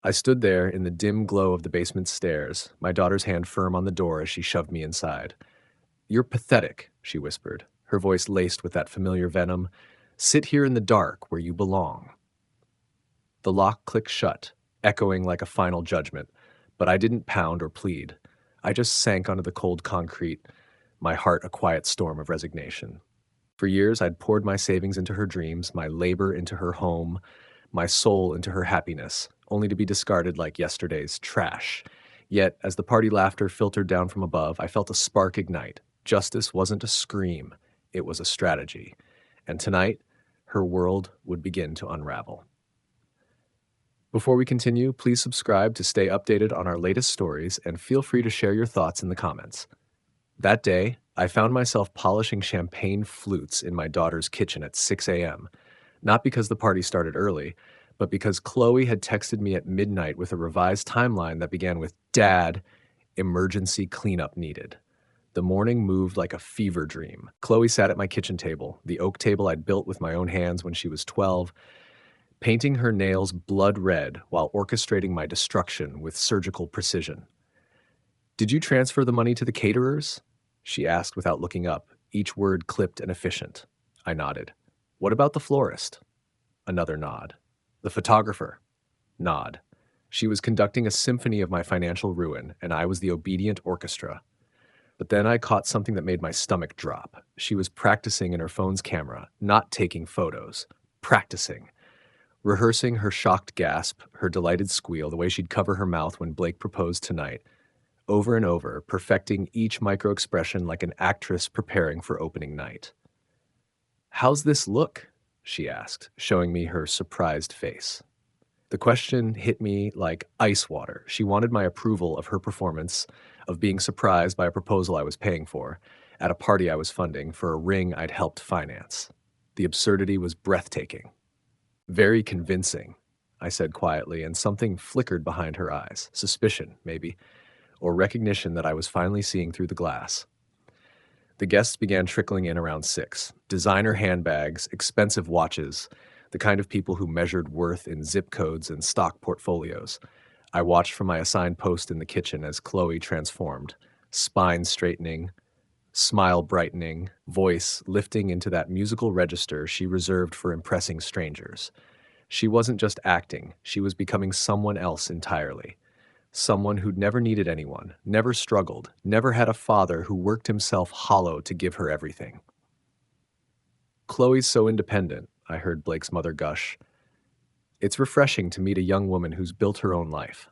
I stood there in the dim glow of the basement stairs, my daughter's hand firm on the door as she shoved me inside. "You're pathetic," she whispered, her voice laced with that familiar venom. "Sit here in the dark where you belong." The lock clicked shut, echoing like a final judgment, but I didn't pound or plead. I just sank onto the cold concrete, my heart a quiet storm of resignation. For years, I'd poured my savings into her dreams, my labor into her home, my soul into her happiness, only to be discarded like yesterday's trash. Yet, as the party laughter filtered down from above, I felt a spark ignite. Justice wasn't a scream, it was a strategy. And tonight, her world would begin to unravel. Before we continue, please subscribe to stay updated on our latest stories and feel free to share your thoughts in the comments. That day, I found myself polishing champagne flutes in my daughter's kitchen at 6 a.m., not because the party started early, but because Chloe had texted me at midnight with a revised timeline that began with "Dad, emergency cleanup needed." The morning moved like a fever dream. Chloe sat at my kitchen table, the oak table I'd built with my own hands when she was 12, painting her nails blood red while orchestrating my destruction with surgical precision. "Did you transfer the money to the caterers?" she asked without looking up, each word clipped and efficient. I nodded. "What about the florist?" Another nod. "The photographer?" Nod. She was conducting a symphony of my financial ruin, and I was the obedient orchestra. But then I caught something that made my stomach drop. She was practicing in her phone's camera, not taking photos. Practicing. Rehearsing her shocked gasp, her delighted squeal, the way she'd cover her mouth when Blake proposed tonight. Over and over, perfecting each micro-expression like an actress preparing for opening night. "How's this look?" she asked, showing me her surprised face. The question hit me like ice water. She wanted my approval of her performance, of being surprised by a proposal I was paying for, at a party I was funding, for a ring I'd helped finance. The absurdity was breathtaking. "Very convincing," I said quietly, and something flickered behind her eyes. Suspicion, maybe, or recognition that I was finally seeing through the glass. The guests began trickling in around 6. Designer handbags, expensive watches, the kind of people who measured worth in zip codes and stock portfolios. I watched from my assigned post in the kitchen as Chloe transformed, spine straightening, smile brightening, voice lifting into that musical register she reserved for impressing strangers. She wasn't just acting, she was becoming someone else entirely. Someone who'd never needed anyone, never struggled, never had a father who worked himself hollow to give her everything. "Chloe's so independent," I heard Blake's mother gush. "It's refreshing to meet a young woman who's built her own life."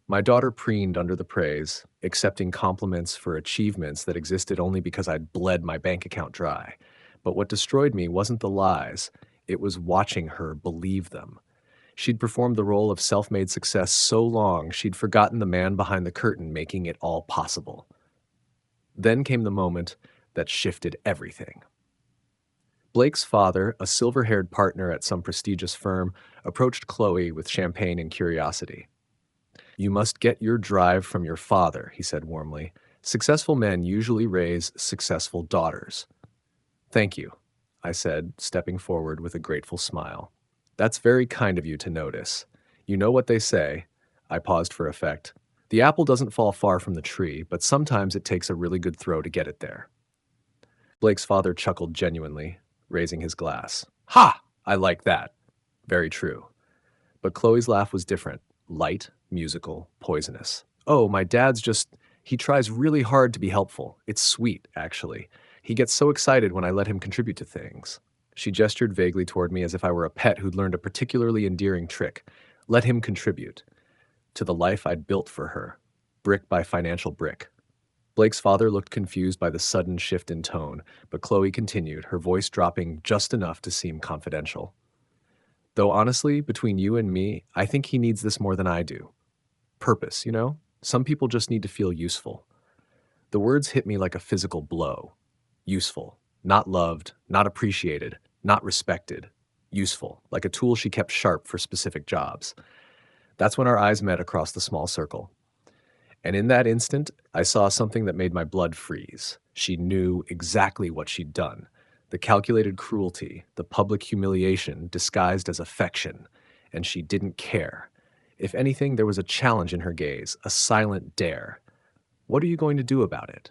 My daughter preened under the praise, accepting compliments for achievements that existed only because I'd bled my bank account dry. But what destroyed me wasn't the lies, it was watching her believe them. She'd performed the role of self-made success so long she'd forgotten the man behind the curtain making it all possible. Then came the moment that shifted everything. Blake's father, a silver-haired partner at some prestigious firm, approached Chloe with champagne and curiosity. "You must get your drive from your father," he said warmly. "Successful men usually raise successful daughters." "Thank you," I said, stepping forward with a grateful smile. "That's very kind of you to notice. You know what they say." I paused for effect. "The apple doesn't fall far from the tree, but sometimes it takes a really good throw to get it there." Blake's father chuckled genuinely, raising his glass. "Ha! I like that." Very true. But Chloe's laugh was different. Light, musical, poisonous. "Oh, my dad's just, he tries really hard to be helpful. It's sweet, actually. He gets so excited when I let him contribute to things." She gestured vaguely toward me as if I were a pet who'd learned a particularly endearing trick. Let him contribute. To the life I'd built for her. Brick by financial brick. Blake's father looked confused by the sudden shift in tone, but Chloe continued, her voice dropping just enough to seem confidential. "Though honestly, between you and me, I think he needs this more than I do. Purpose, you know? Some people just need to feel useful." The words hit me like a physical blow. Useful. Not loved, not appreciated, not respected. Useful, like a tool she kept sharp for specific jobs. That's when our eyes met across the small circle. And in that instant, I saw something that made my blood freeze. She knew exactly what she'd done. The calculated cruelty, the public humiliation disguised as affection, and she didn't care. If anything, there was a challenge in her gaze, a silent dare. What are you going to do about it?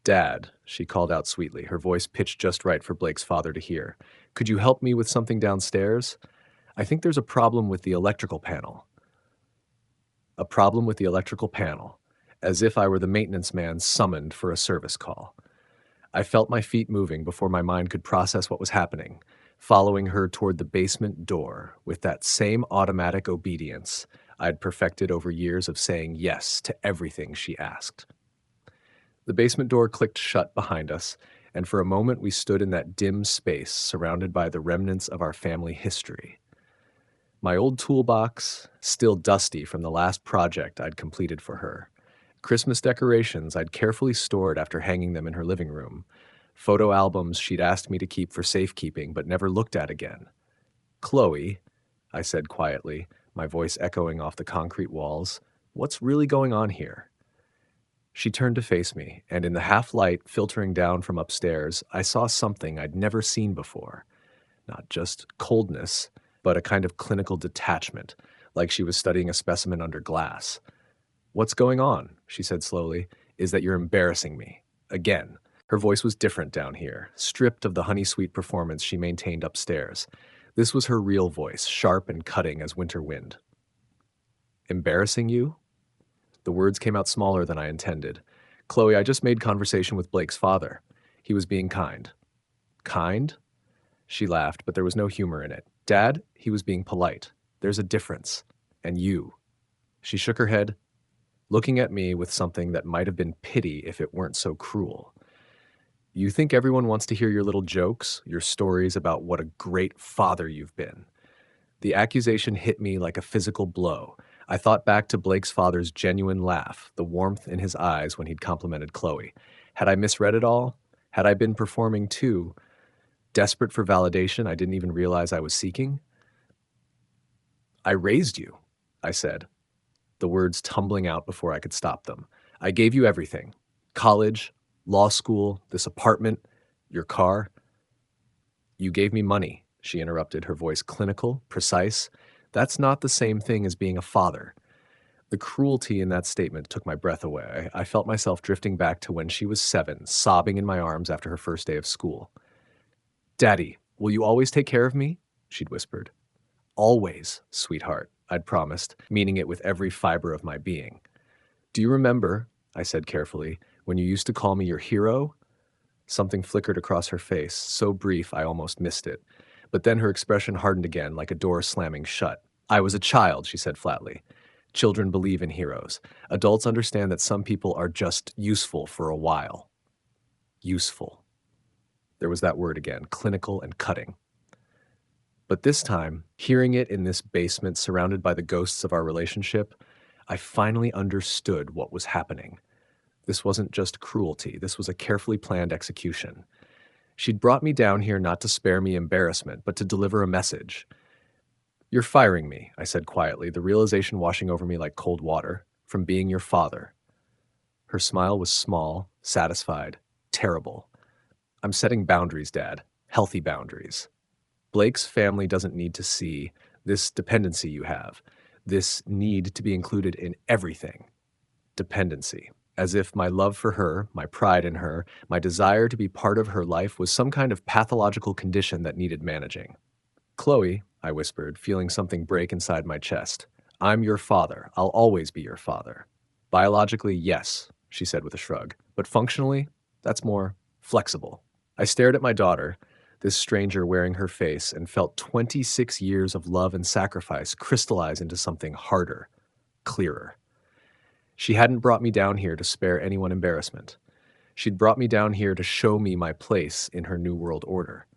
Dad, she called out sweetly, her voice pitched just right for Blake's father to hear. Could you help me with something downstairs? I think there's a problem with the electrical panel. A problem with the electrical panel, as if I were the maintenance man summoned for a service call. I felt my feet moving before my mind could process what was happening, following her toward the basement door with that same automatic obedience I'd perfected over years of saying yes to everything she asked. The basement door clicked shut behind us, and for a moment we stood in that dim space surrounded by the remnants of our family history. My old toolbox, still dusty from the last project I'd completed for her. Christmas decorations I'd carefully stored after hanging them in her living room. Photo albums she'd asked me to keep for safekeeping but never looked at again. Chloe, I said quietly, my voice echoing off the concrete walls, what's really going on here? She turned to face me, and in the half-light filtering down from upstairs, I saw something I'd never seen before. Not just coldness, but a kind of clinical detachment, like she was studying a specimen under glass. What's going on, she said slowly, is that you're embarrassing me. Again. Her voice was different down here, stripped of the honey-sweet performance she maintained upstairs. This was her real voice, sharp and cutting as winter wind. Embarrassing you? The words came out smaller than I intended. Chloe, I just made conversation with Blake's father. He was being kind. Kind? She laughed, but there was no humor in it. Dad, he was being polite. There's a difference. And you. She shook her head, looking at me with something that might have been pity if it weren't so cruel. You think everyone wants to hear your little jokes, your stories about what a great father you've been. The accusation hit me like a physical blow. I thought back to Blake's father's genuine laugh, the warmth in his eyes when he'd complimented Chloe. Had I misread it all? Had I been performing too, desperate for validation I didn't even realize I was seeking? I raised you, I said, the words tumbling out before I could stop them. I gave you everything. College, law school, this apartment, your car. You gave me money, she interrupted, her voice clinical, precise. That's not the same thing as being a father. The cruelty in that statement took my breath away. I felt myself drifting back to when she was 7, sobbing in my arms after her first day of school. Daddy, will you always take care of me? She'd whispered. Always, sweetheart, I'd promised, meaning it with every fiber of my being. Do you remember, I said carefully, when you used to call me your hero? Something flickered across her face, so brief I almost missed it. But then her expression hardened again, like a door slamming shut. I was a child, she said flatly. Children believe in heroes. Adults understand that some people are just useful for a while. Useful. There was that word again, clinical and cutting. But this time, hearing it in this basement surrounded by the ghosts of our relationship, I finally understood what was happening. This wasn't just cruelty, this was a carefully planned execution. She'd brought me down here not to spare me embarrassment, but to deliver a message. You're firing me, I said quietly, the realization washing over me like cold water, from being your father. Her smile was small, satisfied, terrible. I'm setting boundaries, Dad. Healthy boundaries. Blake's family doesn't need to see this dependency you have, this need to be included in everything. Dependency. As if my love for her, my pride in her, my desire to be part of her life was some kind of pathological condition that needed managing. Chloe, I whispered, feeling something break inside my chest. I'm your father. I'll always be your father. Biologically, yes, she said with a shrug. But functionally, that's more flexible. I stared at my daughter, this stranger wearing her face, and felt 26 years of love and sacrifice crystallize into something harder, clearer. She hadn't brought me down here to spare anyone embarrassment. She'd brought me down here to show me my place in her new world order.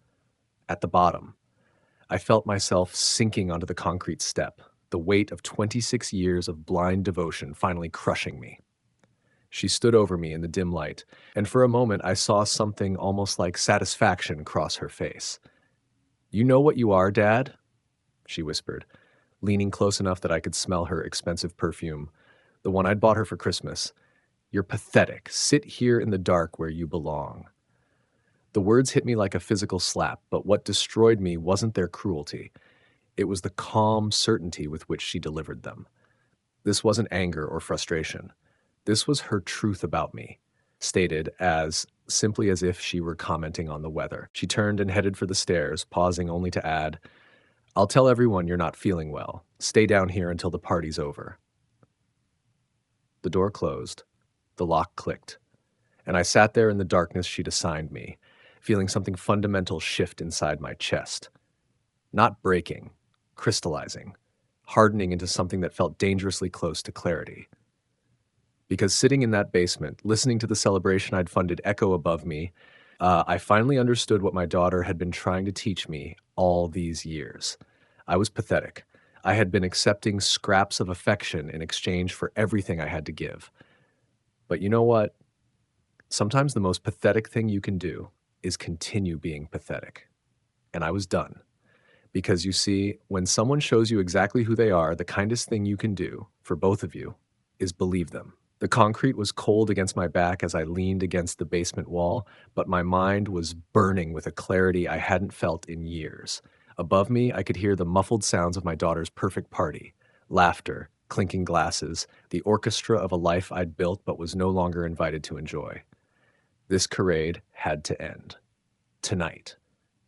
At the bottom, I felt myself sinking onto the concrete step, the weight of 26 years of blind devotion finally crushing me. She stood over me in the dim light, and for a moment I saw something almost like satisfaction cross her face. You know what you are, Dad? She whispered, leaning close enough that I could smell her expensive perfume, the one I'd bought her for Christmas. You're pathetic. Sit here in the dark where you belong. The words hit me like a physical slap, but what destroyed me wasn't their cruelty. It was the calm certainty with which she delivered them. This wasn't anger or frustration. This was her truth about me, stated as simply as if she were commenting on the weather. She turned and headed for the stairs, pausing only to add, "I'll tell everyone you're not feeling well. Stay down here until the party's over." The door closed. The lock clicked. And I sat there in the darkness she'd assigned me, feeling something fundamental shift inside my chest. Not breaking, crystallizing, hardening into something that felt dangerously close to clarity. Because sitting in that basement, listening to the celebration I'd funded echo above me, I finally understood what my daughter had been trying to teach me all these years. I was pathetic. I had been accepting scraps of affection in exchange for everything I had to give. But you know what? Sometimes the most pathetic thing you can do is continue being pathetic. And I was done. Because you see, when someone shows you exactly who they are, the kindest thing you can do, for both of you, is believe them. The concrete was cold against my back as I leaned against the basement wall, but my mind was burning with a clarity I hadn't felt in years. Above me, I could hear the muffled sounds of my daughter's perfect party: laughter, clinking glasses, the orchestra of a life I'd built but was no longer invited to enjoy. This charade had to end. Tonight.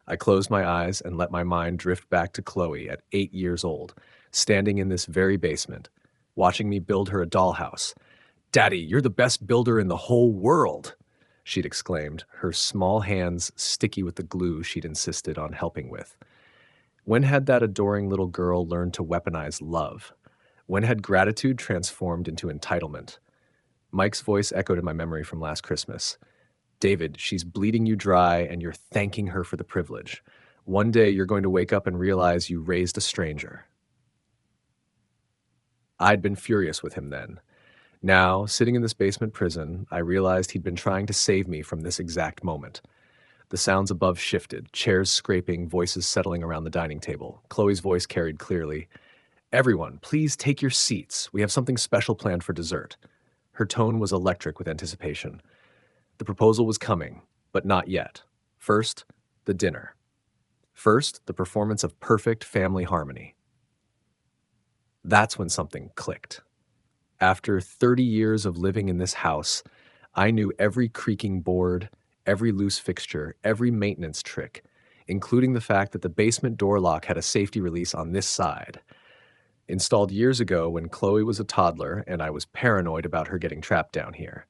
I closed my eyes and let my mind drift back to Chloe at 8 years old, standing in this very basement, watching me build her a dollhouse. "Daddy, you're the best builder in the whole world," she'd exclaimed, her small hands sticky with the glue she'd insisted on helping with. When had that adoring little girl learned to weaponize love? When had gratitude transformed into entitlement? Mike's voice echoed in my memory from last Christmas. "David, she's bleeding you dry and you're thanking her for the privilege. One day you're going to wake up and realize you raised a stranger." I'd been furious with him then. Now, sitting in this basement prison, I realized he'd been trying to save me from this exact moment. The sounds above shifted, chairs scraping, voices settling around the dining table. Chloe's voice carried clearly. "Everyone, please take your seats. We have something special planned for dessert." Her tone was electric with anticipation. The proposal was coming, but not yet. First, the dinner. First, the performance of perfect family harmony. That's when something clicked. After 30 years of living in this house, I knew every creaking board, every loose fixture, every maintenance trick, including the fact that the basement door lock had a safety release on this side. Installed years ago when Chloe was a toddler and I was paranoid about her getting trapped down here.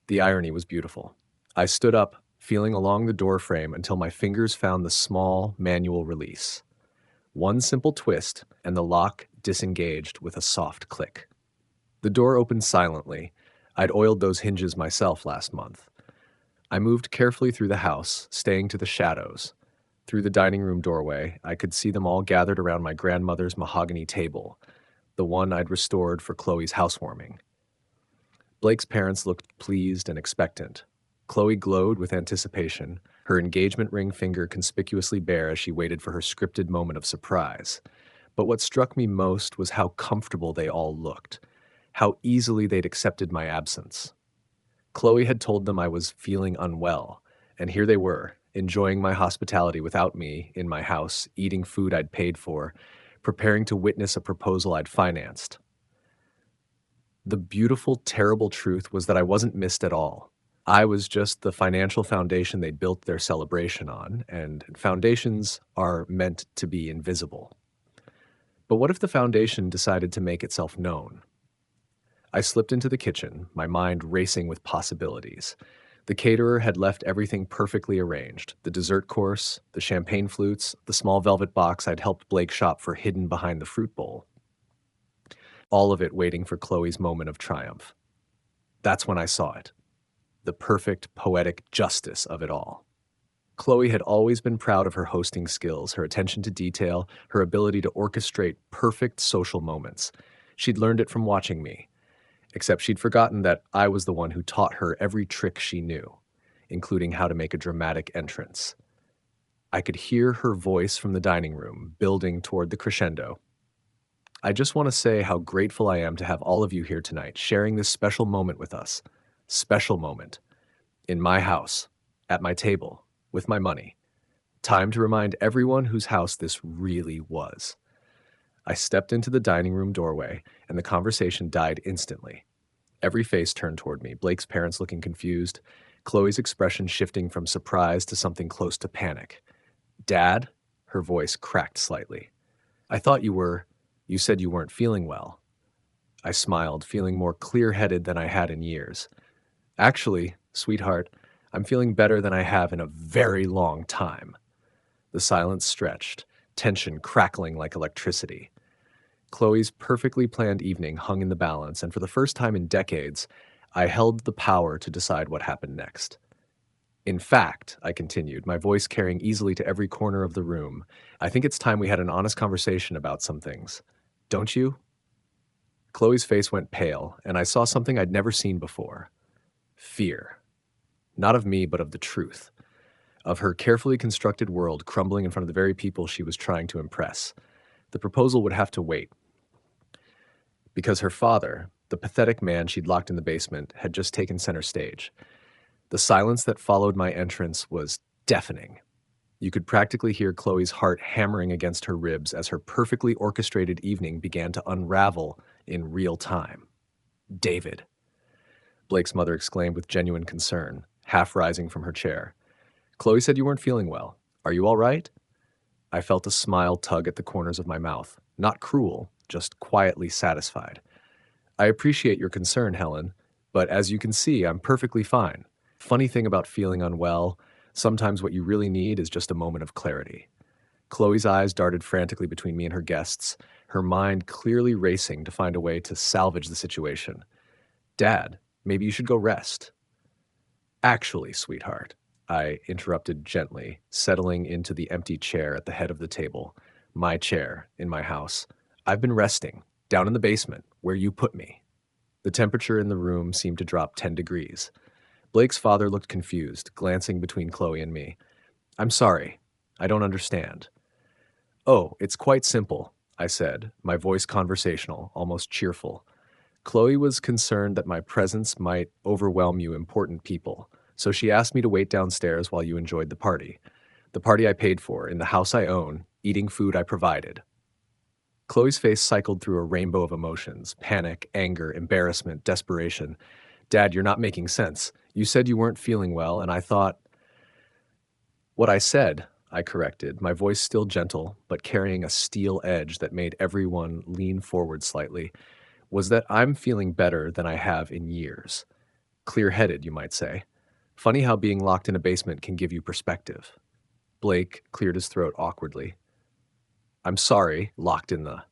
The irony was beautiful. I stood up, feeling along the door frame until my fingers found the small manual release. One simple twist, and the lock disengaged with a soft click. The door opened silently. I'd oiled those hinges myself last month. I moved carefully through the house, staying to the shadows. Through the dining room doorway, I could see them all gathered around my grandmother's mahogany table, the one I'd restored for Chloe's housewarming. Blake's parents looked pleased and expectant. Chloe glowed with anticipation, her engagement ring finger conspicuously bare as she waited for her scripted moment of surprise. But what struck me most was how comfortable they all looked, how easily they'd accepted my absence. Chloe had told them I was feeling unwell, and here they were, enjoying my hospitality without me, in my house, eating food I'd paid for, preparing to witness a proposal I'd financed. The beautiful, terrible truth was that I wasn't missed at all. I was just the financial foundation they built their celebration on, and foundations are meant to be invisible. But what if the foundation decided to make itself known? I slipped into the kitchen, my mind racing with possibilities. The caterer had left everything perfectly arranged: the dessert course, the champagne flutes, the small velvet box I'd helped Blake shop for hidden behind the fruit bowl. All of it waiting for Chloe's moment of triumph. That's when I saw it. The perfect, poetic justice of it all. Chloe had always been proud of her hosting skills, her attention to detail, her ability to orchestrate perfect social moments. She'd learned it from watching me. Except she'd forgotten that I was the one who taught her every trick she knew, including how to make a dramatic entrance. I could hear her voice from the dining room, building toward the crescendo. "I just want to say how grateful I am to have all of you here tonight, sharing this special moment with us. Special moment. In my house, at my table, with my money. Time to remind everyone whose house this really was. I stepped into the dining room doorway, and the conversation died instantly. Every face turned toward me, Blake's parents looking confused, Chloe's expression shifting from surprise to something close to panic. Dad? Her voice cracked slightly. I thought you said you weren't feeling well. I smiled, feeling more clear-headed than I had in years. Actually, sweetheart, I'm feeling better than I have in a very long time. The silence stretched, tension crackling like electricity. Chloe's perfectly planned evening hung in the balance, and for the first time in decades, I held the power to decide what happened next. In fact, I continued, my voice carrying easily to every corner of the room, I think it's time we had an honest conversation about some things. Don't you? Chloe's face went pale, and I saw something I'd never seen before. Fear. Not of me, but of the truth. Of her carefully constructed world crumbling in front of the very people she was trying to impress. The proposal would have to wait. Because her father, the pathetic man she'd locked in the basement, had just taken center stage. The silence that followed my entrance was deafening. You could practically hear Chloe's heart hammering against her ribs as her perfectly orchestrated evening began to unravel in real time. David, Blake's mother exclaimed with genuine concern, half rising from her chair. Chloe said you weren't feeling well. Are you all right? I felt a smile tug at the corners of my mouth. Not cruel, just quietly satisfied. I appreciate your concern, Helen, but as you can see, I'm perfectly fine. Funny thing about feeling unwell, sometimes what you really need is just a moment of clarity. Chloe's eyes darted frantically between me and her guests, her mind clearly racing to find a way to salvage the situation. Dad, maybe you should go rest. Actually, sweetheart, I interrupted gently, settling into the empty chair at the head of the table, my chair in my house. I've been resting, down in the basement, where you put me. The temperature in the room seemed to drop 10 degrees. Blake's father looked confused, glancing between Chloe and me. I'm sorry. I don't understand. Oh, it's quite simple, I said, my voice conversational, almost cheerful. Chloe was concerned that my presence might overwhelm you important people, so she asked me to wait downstairs while you enjoyed the party. The party I paid for, in the house I own, eating food I provided. Chloe's face cycled through a rainbow of emotions, panic, anger, embarrassment, desperation. Dad, you're not making sense. You said you weren't feeling well, and I thought... What I said, I corrected, my voice still gentle, but carrying a steel edge that made everyone lean forward slightly, was that I'm feeling better than I have in years. Clear-headed, you might say. Funny how being locked in a basement can give you perspective. Blake cleared his throat awkwardly. I'm sorry, locked in the...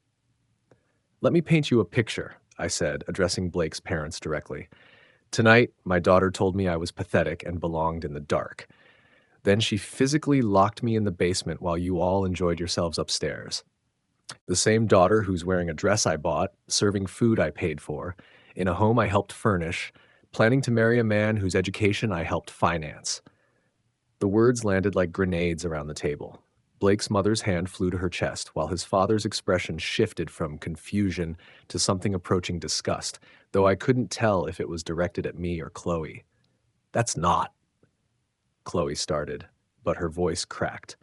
Let me paint you a picture, I said, addressing Blake's parents directly. Tonight, my daughter told me I was pathetic and belonged in the dark. Then she physically locked me in the basement while you all enjoyed yourselves upstairs. The same daughter who's wearing a dress I bought, serving food I paid for, in a home I helped furnish, planning to marry a man whose education I helped finance. The words landed like grenades around the table. Blake's mother's hand flew to her chest, while his father's expression shifted from confusion to something approaching disgust, though I couldn't tell if it was directed at me or Chloe. That's not. Chloe started, but her voice cracked.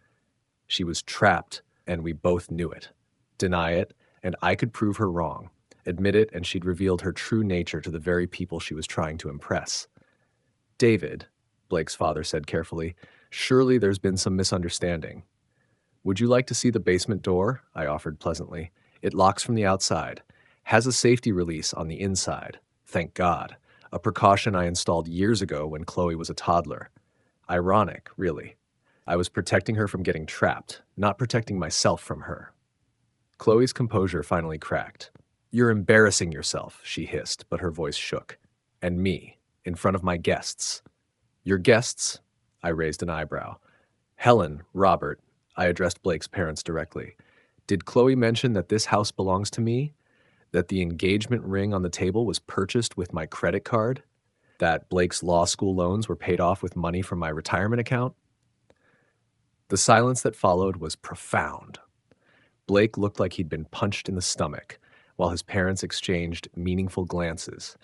She was trapped, and we both knew it. Deny it, and I could prove her wrong. Admit it, and she'd revealed her true nature to the very people she was trying to impress. David, Blake's father said carefully, surely there's been some misunderstanding. Would you like to see the basement door? I offered pleasantly. It locks from the outside. Has a safety release on the inside. Thank God. A precaution I installed years ago when Chloe was a toddler. Ironic, really. I was protecting her from getting trapped, not protecting myself from her. Chloe's composure finally cracked. You're embarrassing yourself, she hissed, but her voice shook. And me, in front of my guests. Your guests? I raised an eyebrow. Helen, Robert, I addressed Blake's parents directly. Did Chloe mention that this house belongs to me? That the engagement ring on the table was purchased with my credit card? That Blake's law school loans were paid off with money from my retirement account? The silence that followed was profound. Blake looked like he'd been punched in the stomach, while his parents exchanged meaningful glances,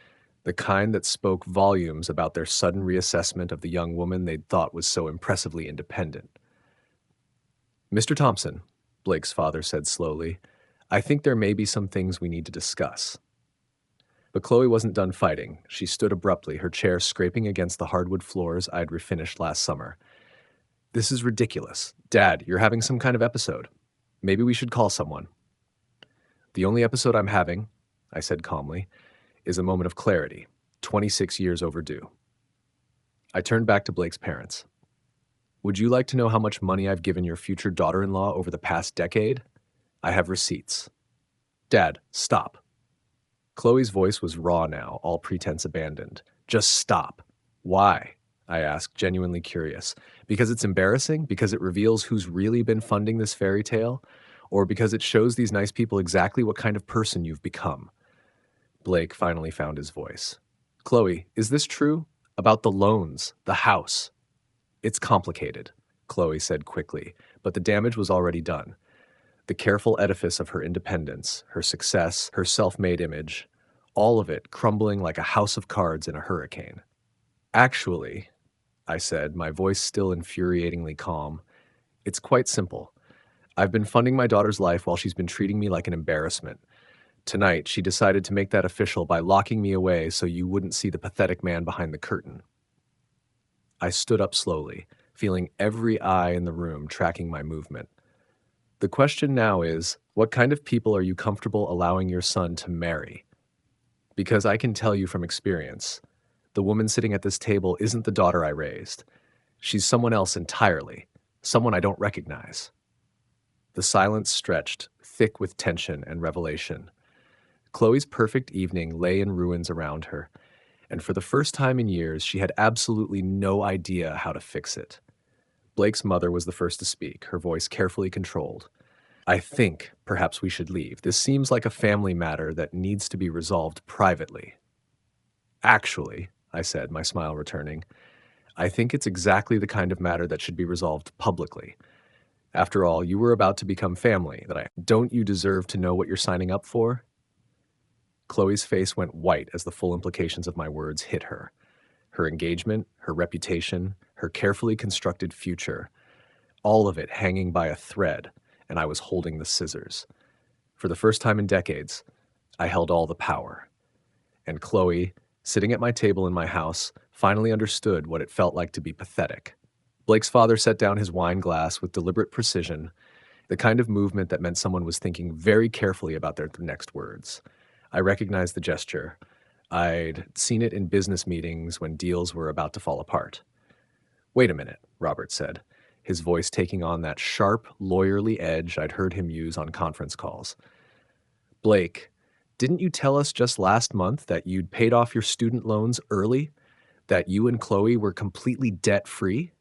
the kind that spoke volumes about their sudden reassessment of the young woman they'd thought was so impressively independent. Mr. Thompson, Blake's father said slowly, I think there may be some things we need to discuss. But Chloe wasn't done fighting. She stood abruptly, her chair scraping against the hardwood floors I'd refinished last summer. This is ridiculous. Dad, you're having some kind of episode. Maybe we should call someone. The only episode I'm having, I said calmly, is a moment of clarity, 26 years overdue. I turned back to Blake's parents. Would you like to know how much money I've given your future daughter-in-law over the past decade? I have receipts. Dad, stop. Chloe's voice was raw now, all pretense abandoned. Just stop. Why? I asked, genuinely curious. Because it's embarrassing? Because it reveals who's really been funding this fairy tale? Or because it shows these nice people exactly what kind of person you've become? Blake finally found his voice. Chloe, is this true? About the loans, the house? It's complicated, Chloe said quickly, but the damage was already done. The careful edifice of her independence, her success, her self-made image, all of it crumbling like a house of cards in a hurricane. Actually, I said, my voice still infuriatingly calm, it's quite simple. I've been funding my daughter's life while she's been treating me like an embarrassment. Tonight, she decided to make that official by locking me away so you wouldn't see the pathetic man behind the curtain. I stood up slowly, feeling every eye in the room tracking my movement. The question now is, what kind of people are you comfortable allowing your son to marry? Because I can tell you from experience, the woman sitting at this table isn't the daughter I raised. She's someone else entirely, someone I don't recognize. The silence stretched, thick with tension and revelation. Chloe's perfect evening lay in ruins around her, and for the first time in years, she had absolutely no idea how to fix it. Blake's mother was the first to speak, her voice carefully controlled. I think perhaps we should leave. This seems like a family matter that needs to be resolved privately. Actually, I said, my smile returning, I think it's exactly the kind of matter that should be resolved publicly. After all, you were about to become family. Don't you deserve to know what you're signing up for? Chloe's face went white as the full implications of my words hit her. Her engagement, her reputation, her carefully constructed future, all of it hanging by a thread, and I was holding the scissors. For the first time in decades, I held all the power. And Chloe, sitting at my table in my house, finally understood what it felt like to be pathetic. Blake's father set down his wine glass with deliberate precision, the kind of movement that meant someone was thinking very carefully about their next words. I recognized the gesture. I'd seen it in business meetings when deals were about to fall apart. Wait a minute, Robert said, his voice taking on that sharp, lawyerly edge I'd heard him use on conference calls. Blake, didn't you tell us just last month that you'd paid off your student loans early? That you and Chloe were completely debt-free?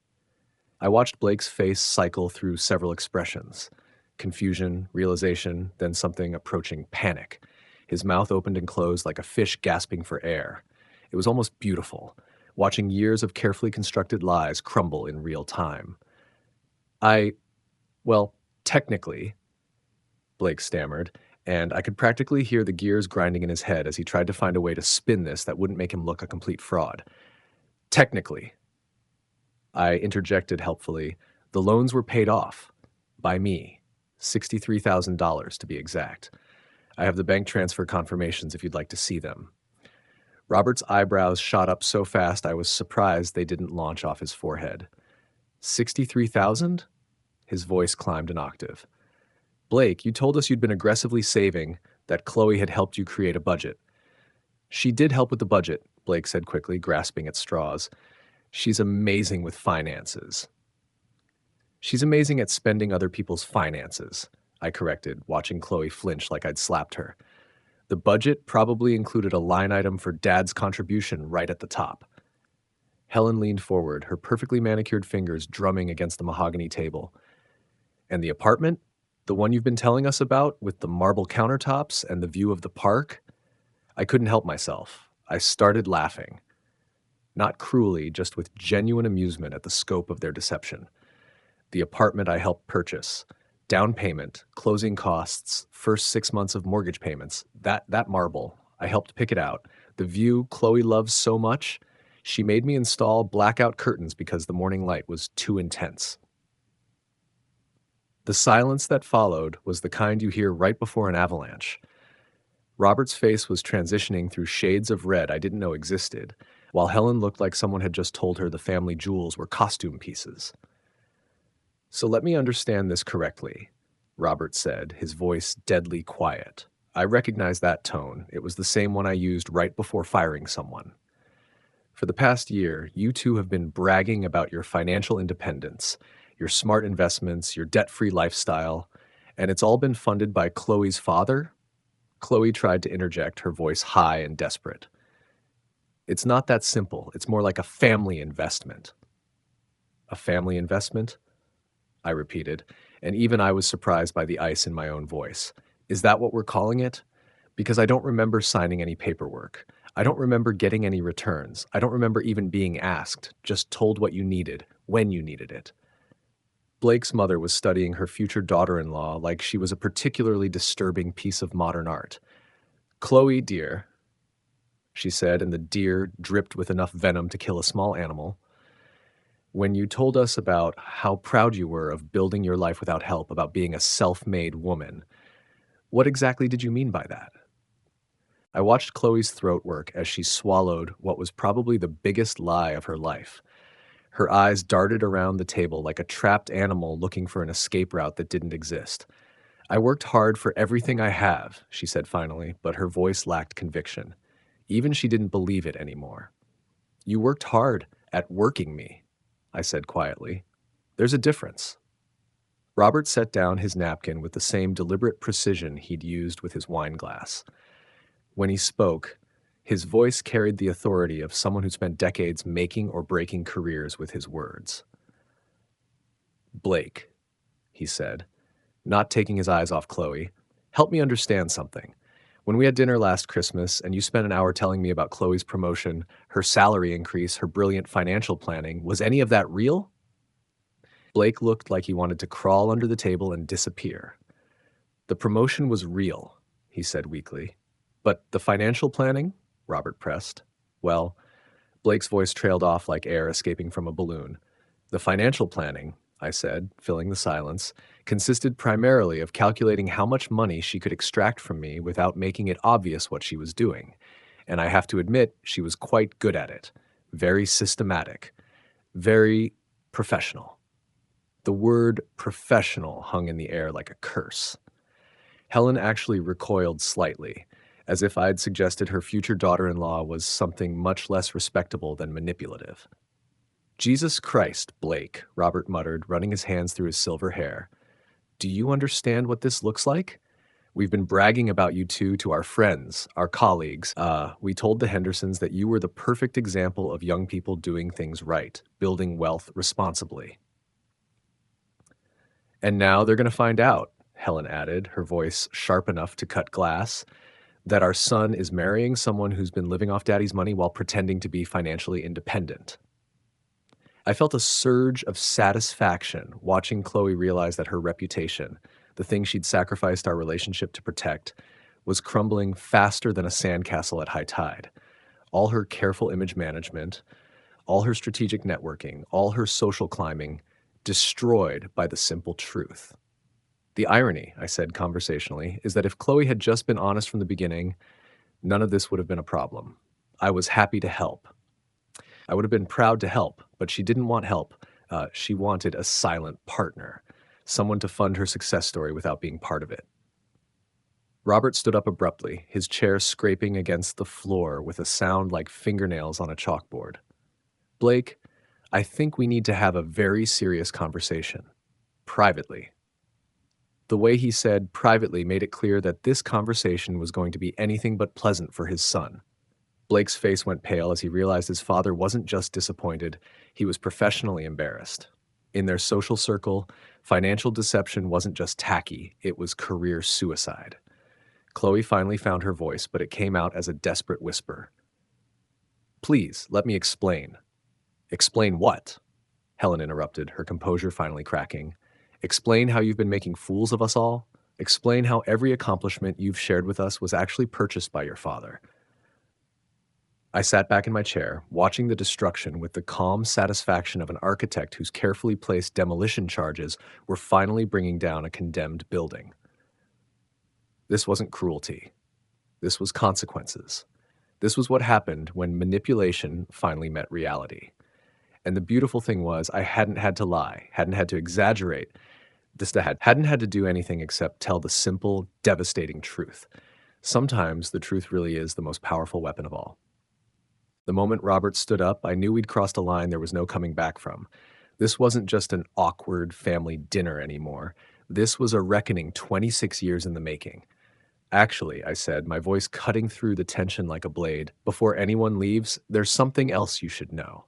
I watched Blake's face cycle through several expressions. Confusion, realization, then something approaching panic. His mouth opened and closed like a fish gasping for air. It was almost beautiful, watching years of carefully constructed lies crumble in real time. Well, technically, Blake stammered, and I could practically hear the gears grinding in his head as he tried to find a way to spin this that wouldn't make him look a complete fraud. Technically, I interjected helpfully, the loans were paid off. By me. $63,000 to be exact. I have the bank transfer confirmations if you'd like to see them. Robert's eyebrows shot up so fast I was surprised they didn't launch off his forehead. 63,000? His voice climbed an octave. Blake, you told us you'd been aggressively saving, that Chloe had helped you create a budget. She did help with the budget, Blake said quickly, grasping at straws. She's amazing with finances. She's amazing at spending other people's finances, I corrected, watching Chloe flinch like I'd slapped her. The budget probably included a line item for Dad's contribution right at the top. Helen leaned forward, her perfectly manicured fingers drumming against the mahogany table. And the apartment? The one you've been telling us about, with the marble countertops and the view of the park? I couldn't help myself. I started laughing. Not cruelly, just with genuine amusement at the scope of their deception. The apartment I helped purchase, down payment, closing costs, first 6 months of mortgage payments, that marble, I helped pick it out. The view Chloe loves so much, she made me install blackout curtains because the morning light was too intense. The silence that followed was the kind you hear right before an avalanche. Robert's face was transitioning through shades of red I didn't know existed, while Helen looked like someone had just told her the family jewels were costume pieces. "So let me understand this correctly," Robert said, his voice deadly quiet. I recognized that tone. It was the same one I used right before firing someone. "For the past year, you two have been bragging about your financial independence, your smart investments, your debt-free lifestyle, and it's all been funded by Chloe's father?" Chloe tried to interject, her voice high and desperate. "It's not that simple. It's more like a family investment." "A family investment?" I repeated, and even I was surprised by the ice in my own voice. "Is that what we're calling it? Because I don't remember signing any paperwork. I don't remember getting any returns. I don't remember even being asked, just told what you needed, when you needed it." Blake's mother was studying her future daughter-in-law like she was a particularly disturbing piece of modern art. "Chloe, dear," she said, and the dear dripped with enough venom to kill a small animal. "When you told us about how proud you were of building your life without help, about being a self-made woman, what exactly did you mean by that?" I watched Chloe's throat work as she swallowed what was probably the biggest lie of her life. Her eyes darted around the table like a trapped animal looking for an escape route that didn't exist. "I worked hard for everything I have," she said finally, but her voice lacked conviction. Even she didn't believe it anymore. "You worked hard at working me," I said quietly. "There's a difference." Robert set down his napkin with the same deliberate precision he'd used with his wine glass. When he spoke, his voice carried the authority of someone who spent decades making or breaking careers with his words. "Blake," he said, not taking his eyes off Chloe, "help me understand something. When we had dinner last Christmas and you spent an hour telling me about Chloe's promotion, her salary increase, her brilliant financial planning, was any of that real?" Blake looked like he wanted to crawl under the table and disappear. "The promotion was real," he said weakly. "But the financial planning?" Robert pressed. "Well," Blake's voice trailed off like air escaping from a balloon. "The financial planning," I said, filling the silence, "consisted primarily of calculating how much money she could extract from me without making it obvious what she was doing. And I have to admit, she was quite good at it. Very systematic. Very professional." The word professional hung in the air like a curse. Helen actually recoiled slightly, as if I'd suggested her future daughter-in-law was something much less respectable than manipulative. "Jesus Christ, Blake," Robert muttered, running his hands through his silver hair. "Do you understand what this looks like? We've been bragging about you two to our friends, our colleagues. We told the Hendersons that you were the perfect example of young people doing things right, building wealth responsibly. And now they're going to find out," Helen added, her voice sharp enough to cut glass, "that our son is marrying someone who's been living off daddy's money while pretending to be financially independent." I felt a surge of satisfaction watching Chloe realize that her reputation, the thing she'd sacrificed our relationship to protect, was crumbling faster than a sandcastle at high tide. All her careful image management, all her strategic networking, all her social climbing, destroyed by the simple truth. "The irony," I said conversationally, "is that if Chloe had just been honest from the beginning, none of this would have been a problem. I was happy to help. I would have been proud to help, but she didn't want help. She wanted a silent partner, someone to fund her success story without being part of it." Robert stood up abruptly, his chair scraping against the floor with a sound like fingernails on a chalkboard. "Blake, I think we need to have a very serious conversation. Privately." The way he said privately made it clear that this conversation was going to be anything but pleasant for his son. Blake's face went pale as he realized his father wasn't just disappointed, he was professionally embarrassed. In their social circle, financial deception wasn't just tacky, it was career suicide. Chloe finally found her voice, but it came out as a desperate whisper. "Please, let me explain." "Explain what?" Helen interrupted, her composure finally cracking. "Explain how you've been making fools of us all? Explain how every accomplishment you've shared with us was actually purchased by your father." I sat back in my chair, watching the destruction with the calm satisfaction of an architect whose carefully placed demolition charges were finally bringing down a condemned building. This wasn't cruelty. This was consequences. This was what happened when manipulation finally met reality. And the beautiful thing was, I hadn't had to lie, hadn't had to exaggerate, hadn't had to do anything except tell the simple, devastating truth. Sometimes the truth really is the most powerful weapon of all. The moment Robert stood up, I knew we'd crossed a line there was no coming back from. This wasn't just an awkward family dinner anymore. This was a reckoning 26 years in the making. Actually, I said, my voice cutting through the tension like a blade, before anyone leaves, there's something else you should know.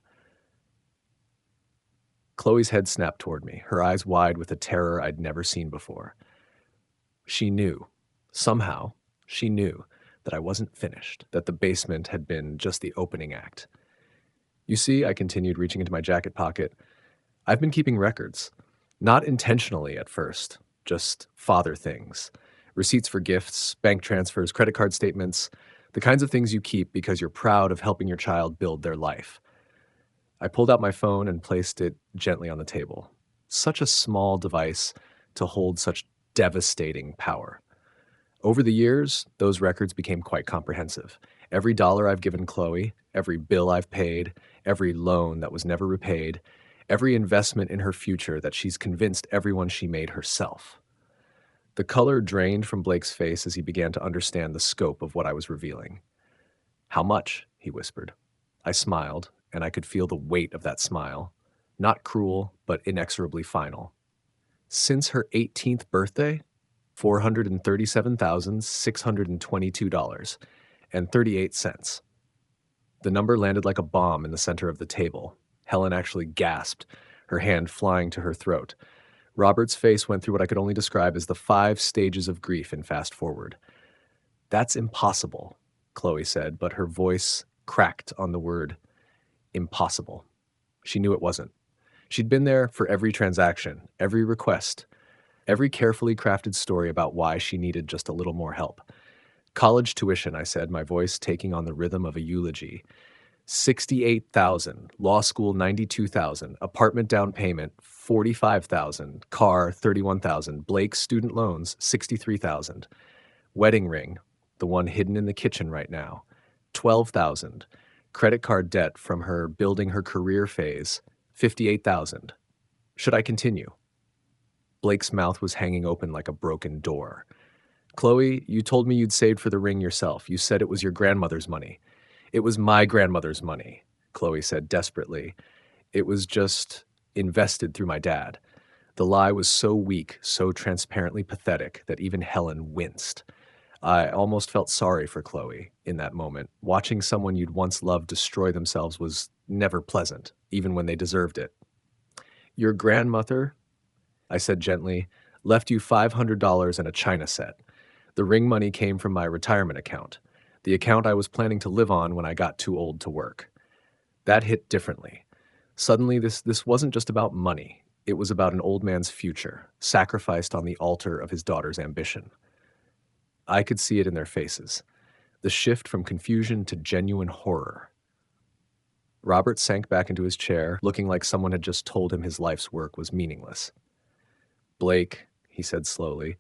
Chloe's head snapped toward me, her eyes wide with a terror I'd never seen before. She knew. Somehow, she knew that I wasn't finished, that the basement had been just the opening act. You see, I continued, reaching into my jacket pocket, I've been keeping records. Not intentionally at first, just father things. Receipts for gifts, bank transfers, credit card statements, the kinds of things you keep because you're proud of helping your child build their life. I pulled out my phone and placed it gently on the table. Such a small device to hold such devastating power. Over the years, those records became quite comprehensive. Every dollar I've given Chloe, every bill I've paid, every loan that was never repaid, every investment in her future that she's convinced everyone she made herself. The color drained from Blake's face as he began to understand the scope of what I was revealing. "How much?" he whispered. I smiled, and I could feel the weight of that smile. Not cruel, but inexorably final. Since her 18th birthday, $437,622.38. The number landed like a bomb in the center of the table. Helen actually gasped, her hand flying to her throat. Robert's face went through what I could only describe as the 5 stages of grief in fast forward. "That's impossible," Chloe said, but her voice cracked on the word impossible. She knew it wasn't. She'd been there for every transaction, every request, every carefully crafted story about why she needed just a little more help. "College tuition," I said, my voice taking on the rhythm of a eulogy. $68,000, law school $92,000, apartment down payment $45,000, car $31,000, Blake's student loans $63,000, wedding ring, the one hidden in the kitchen right now, $12,000, credit card debt from her building her career phase, $58,000. Should I continue? Blake's mouth was hanging open like a broken door. "Chloe, you told me you'd saved for the ring yourself. You said it was your grandmother's money." "It was my grandmother's money," Chloe said desperately. "It was just invested through my dad." The lie was so weak, so transparently pathetic, that even Helen winced. I almost felt sorry for Chloe in that moment. Watching someone you'd once loved destroy themselves was never pleasant, even when they deserved it. "Your grandmother," I said gently, "left you $500 and a china set. The ring money came from my retirement account, the account I was planning to live on when I got too old to work." That hit differently. Suddenly, this wasn't just about money. It was about an old man's future, sacrificed on the altar of his daughter's ambition. I could see it in their faces, the shift from confusion to genuine horror. Robert sank back into his chair, looking like someone had just told him his life's work was meaningless. "Blake," he said slowly,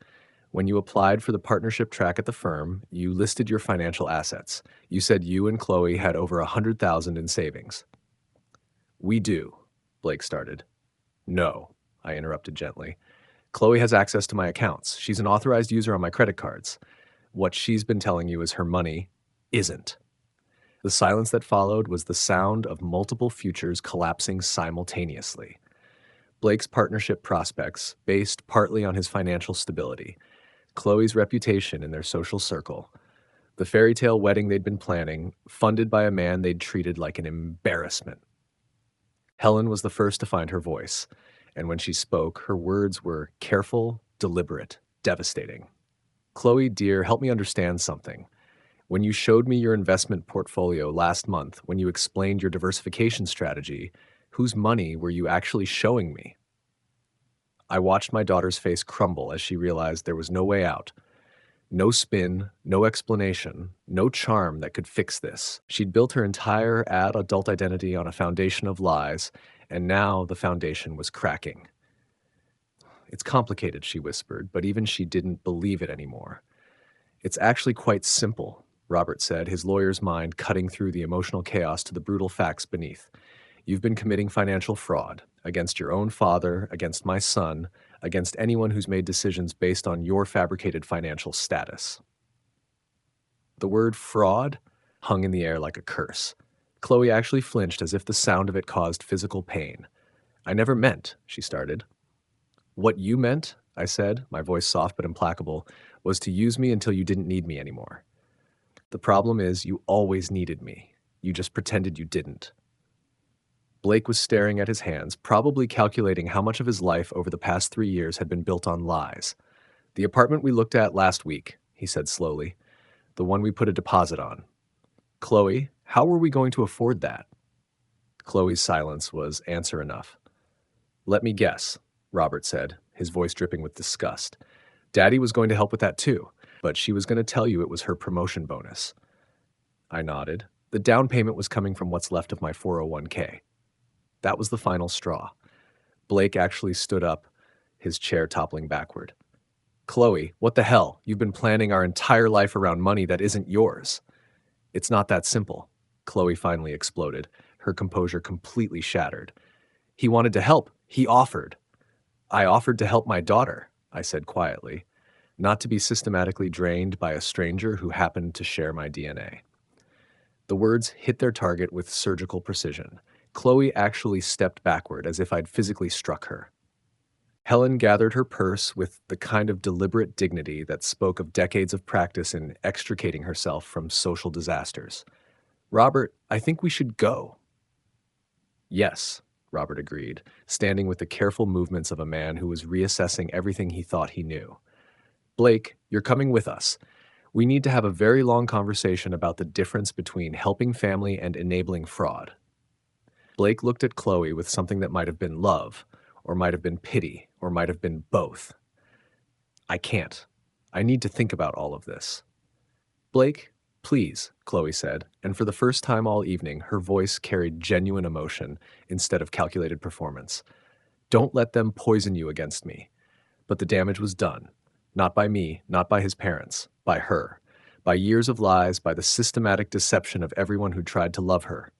"when you applied for the partnership track at the firm, you listed your financial assets. You said you and Chloe had over $100,000 in savings." "We do," Blake started. "No," I interrupted gently. "Chloe has access to my accounts. She's an authorized user on my credit cards. What she's been telling you is her money isn't." The silence that followed was the sound of multiple futures collapsing simultaneously. Blake's partnership prospects, based partly on his financial stability, Chloe's reputation in their social circle, the fairy tale wedding they'd been planning, funded by a man they'd treated like an embarrassment. Helen was the first to find her voice, and when she spoke, her words were careful, deliberate, devastating. "Chloe, dear, help me understand something. When you showed me your investment portfolio last month, when you explained your diversification strategy, whose money were you actually showing me?" I watched my daughter's face crumble as she realized there was no way out. No spin, no explanation, no charm that could fix this. She'd built her entire adult identity on a foundation of lies, and now the foundation was cracking. It's complicated, she whispered, but even she didn't believe it anymore. It's actually quite simple, Robert said, his lawyer's mind cutting through the emotional chaos to the brutal facts beneath. You've been committing financial fraud against your own father, against my son, against anyone who's made decisions based on your fabricated financial status. The word fraud hung in the air like a curse. Chloe actually flinched as if the sound of it caused physical pain. I never meant, she started. What you meant, I said, my voice soft but implacable, was to use me until you didn't need me anymore. The problem is you always needed me. You just pretended you didn't. Blake was staring at his hands, probably calculating how much of his life over the past 3 years had been built on lies. The apartment we looked at last week, he said slowly. The one we put a deposit on. Chloe, how were we going to afford that? Chloe's silence was answer enough. Let me guess, Robert said, his voice dripping with disgust. Daddy was going to help with that too, but she was going to tell you it was her promotion bonus. I nodded. The down payment was coming from what's left of my 401k. That was the final straw. Blake actually stood up, his chair toppling backward. Chloe, what the hell? You've been planning our entire life around money that isn't yours. It's not that simple, Chloe finally exploded, her composure completely shattered. He wanted to help. He offered. I offered to help my daughter, I said quietly, not to be systematically drained by a stranger who happened to share my DNA. The words hit their target with surgical precision. Chloe actually stepped backward as if I'd physically struck her. Helen gathered her purse with the kind of deliberate dignity that spoke of decades of practice in extricating herself from social disasters. Robert, I think we should go. Yes, Robert agreed, standing with the careful movements of a man who was reassessing everything he thought he knew. Blake, you're coming with us. We need to have a very long conversation about the difference between helping family and enabling fraud. Blake looked at Chloe with something that might have been love, or might have been pity, or might have been both. I can't. I need to think about all of this. Blake, please, Chloe said, and for the first time all evening, her voice carried genuine emotion instead of calculated performance. Don't let them poison you against me. But the damage was done. Not by me, not by his parents, by her. By years of lies, by the systematic deception of everyone who tried to love her.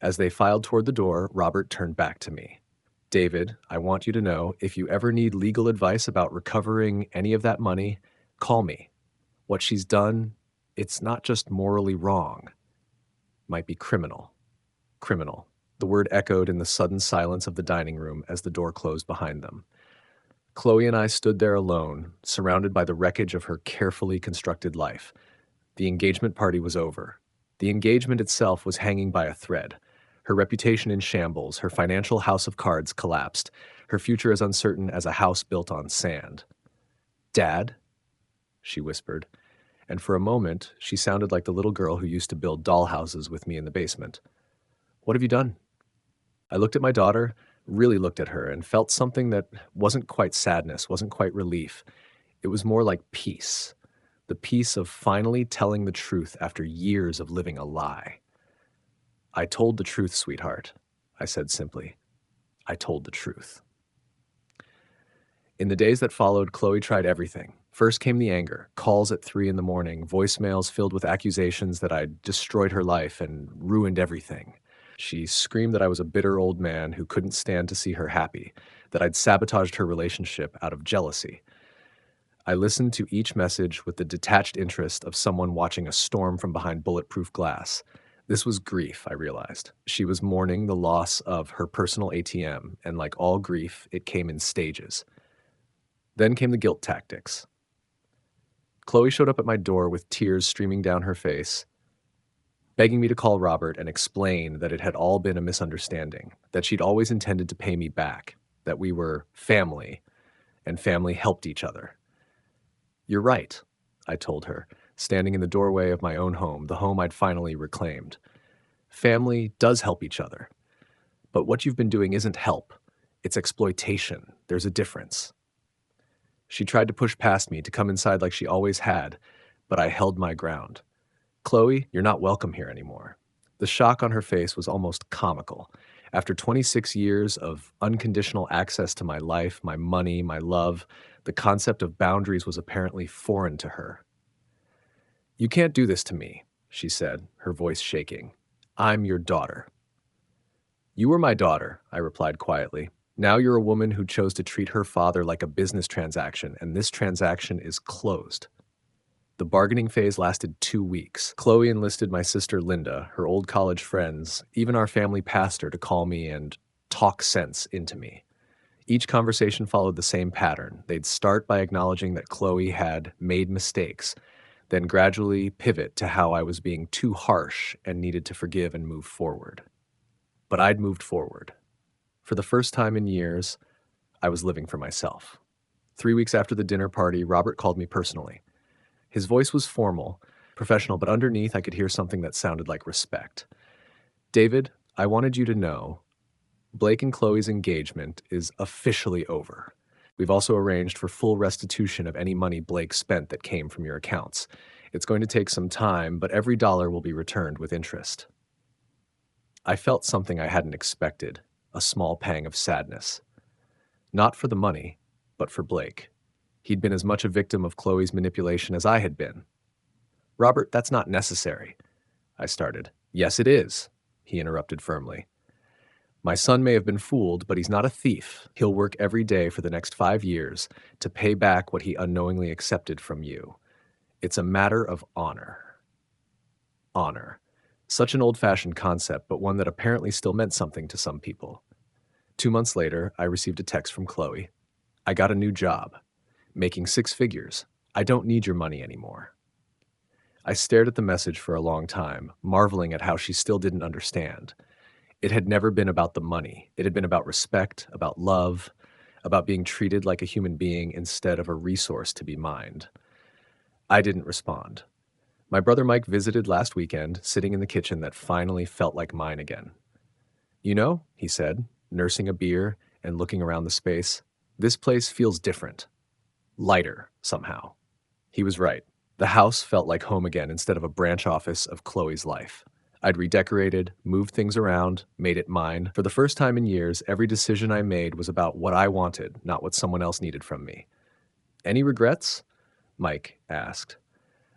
As they filed toward the door, Robert turned back to me. David, I want you to know, if you ever need legal advice about recovering any of that money, call me. What she's done, it's not just morally wrong. Might be criminal. Criminal. The word echoed in the sudden silence of the dining room as the door closed behind them. Chloe and I stood there alone, surrounded by the wreckage of her carefully constructed life. The engagement party was over. The engagement itself was hanging by a thread. Her reputation in shambles, her financial house of cards collapsed, her future as uncertain as a house built on sand. Dad? She whispered, and for a moment she sounded like the little girl who used to build dollhouses with me in the basement. What have you done? I looked at my daughter, really looked at her, and felt something that wasn't quite sadness, wasn't quite relief. It was more like peace. The peace of finally telling the truth after years of living a lie. I told the truth, sweetheart, I said simply. I told the truth. In the days that followed, Chloe tried everything. First came the anger, calls at 3 a.m, voicemails filled with accusations that I'd destroyed her life and ruined everything. She screamed that I was a bitter old man who couldn't stand to see her happy, that I'd sabotaged her relationship out of jealousy. I listened to each message with the detached interest of someone watching a storm from behind bulletproof glass. This was grief, I realized. She was mourning the loss of her personal ATM, and like all grief, it came in stages. Then came the guilt tactics. Chloe showed up at my door with tears streaming down her face, begging me to call Robert and explain that it had all been a misunderstanding, that she'd always intended to pay me back, that we were family, and family helped each other. You're right, I told her, standing in the doorway of my own home, the home I'd finally reclaimed. Family does help each other. But what you've been doing isn't help. It's exploitation. There's a difference. She tried to push past me, to come inside like she always had, but I held my ground. Chloe, you're not welcome here anymore. The shock on her face was almost comical. After 26 years of unconditional access to my life, my money, my love, the concept of boundaries was apparently foreign to her. You can't do this to me, she said, her voice shaking. I'm your daughter. You were my daughter, I replied quietly. Now you're a woman who chose to treat her father like a business transaction, and this transaction is closed. The bargaining phase lasted 2 weeks. Chloe enlisted my sister Linda, her old college friends, even our family pastor to call me and talk sense into me. Each conversation followed the same pattern. They'd start by acknowledging that Chloe had made mistakes, then gradually pivot to how I was being too harsh and needed to forgive and move forward. But I'd moved forward. For the first time in years, I was living for myself. 3 weeks after the dinner party, Robert called me personally. His voice was formal, professional, but underneath I could hear something that sounded like respect. David, I wanted you to know Blake and Chloe's engagement is officially over. We've also arranged for full restitution of any money Blake spent that came from your accounts. It's going to take some time, but every dollar will be returned with interest. I felt something I hadn't expected, a small pang of sadness. Not for the money, but for Blake. He'd been as much a victim of Chloe's manipulation as I had been. Robert, that's not necessary, I started. Yes, it is, he interrupted firmly. My son may have been fooled, but he's not a thief. He'll work every day for the next 5 years to pay back what he unknowingly accepted from you. It's a matter of honor. Honor. Such an old-fashioned concept, but one that apparently still meant something to some people. 2 months later, I received a text from Chloe. I got a new job, making 6 figures. I don't need your money anymore. I stared at the message for a long time, marveling at how she still didn't understand. It had never been about the money. It had been about respect, about love, about being treated like a human being instead of a resource to be mined. I didn't respond. My brother Mike visited last weekend, sitting in the kitchen that finally felt like mine again. You know, he said, nursing a beer and looking around the space, this place feels different. Lighter, somehow. He was right. The house felt like home again instead of a branch office of Chloe's life. I'd redecorated, moved things around, made it mine. For the first time in years, every decision I made was about what I wanted, not what someone else needed from me. Any regrets? Mike asked.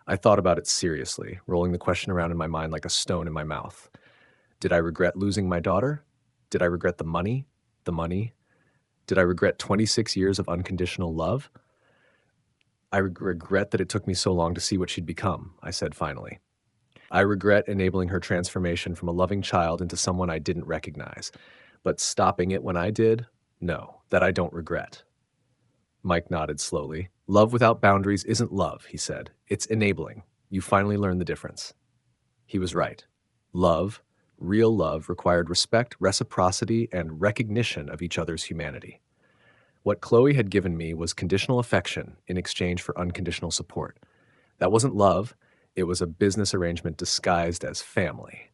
I thought about it seriously, rolling the question around in my mind like a stone in my mouth. Did I regret losing my daughter? Did I regret the money? The money? Did I regret 26 years of unconditional love? I regret that it took me so long to see what she'd become, I said finally. I regret enabling her transformation from a loving child into someone I didn't recognize. But stopping it when I did? No, that I don't regret. Mike nodded slowly. Love without boundaries isn't love, he said. It's enabling. You finally learned the difference. He was right. Love, real love, required respect, reciprocity, and recognition of each other's humanity. What Chloe had given me was conditional affection in exchange for unconditional support. That wasn't love. It was a business arrangement disguised as family.